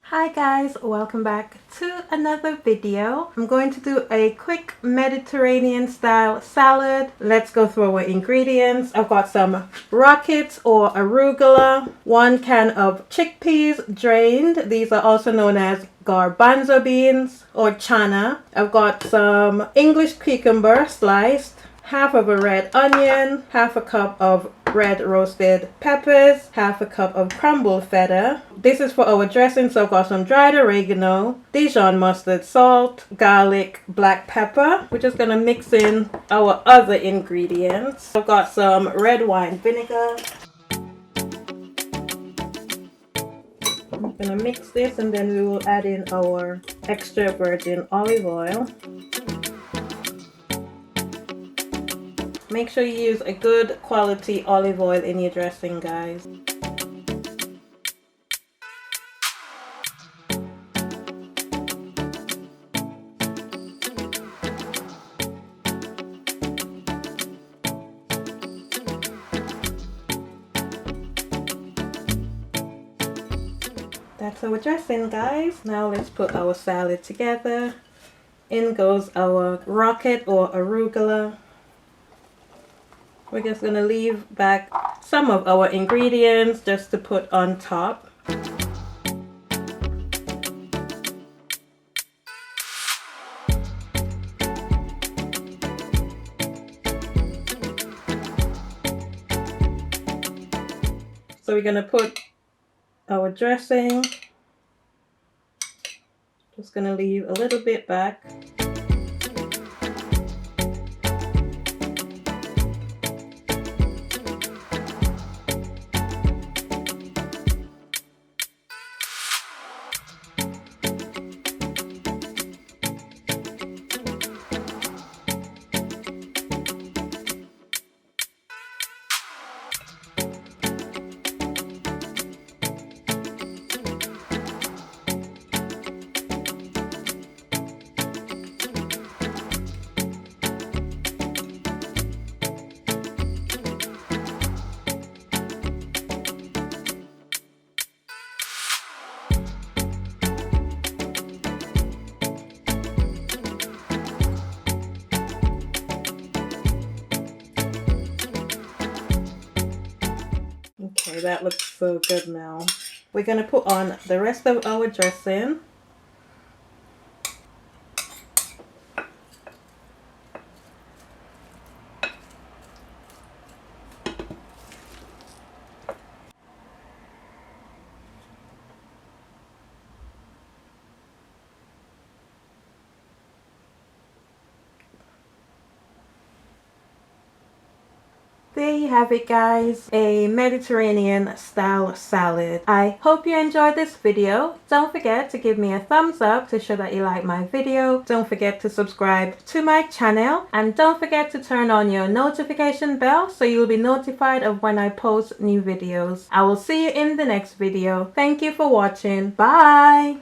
Hi guys, welcome back to another video. I'm going to do a quick Mediterranean style salad. Let's go through our ingredients. I've got some rockets or arugula, 1 can of chickpeas drained. These are also known as garbanzo beans or channa. I've got some English cucumber sliced, half of a red onion, half a cup of red roasted peppers, half a cup of crumbled feta. This is for our dressing, so I've got some dried oregano, Dijon mustard, salt, garlic, black pepper. We're just gonna mix in our other ingredients. I've got some red wine vinegar. I'm gonna mix this and then we will add in our extra virgin olive oil. Make sure you use a good quality olive oil in your dressing, guys. That's our dressing, guys. Now let's put our salad together. In goes our rocket or arugula. We're just going to leave back some of our ingredients just to put on top. So we're going to put our dressing. Just going to leave a little bit back. Okay, that looks so good now. We're going to put on the rest of our dressing. There you have it, guys, a Mediterranean style salad. I hope you enjoyed this video. Don't forget to give me a thumbs up to show that you like my video. Don't forget to subscribe to my channel, and don't forget to turn on your notification bell so you'll be notified of when I post new videos. I will see you in the next video. Thank you for watching. Bye!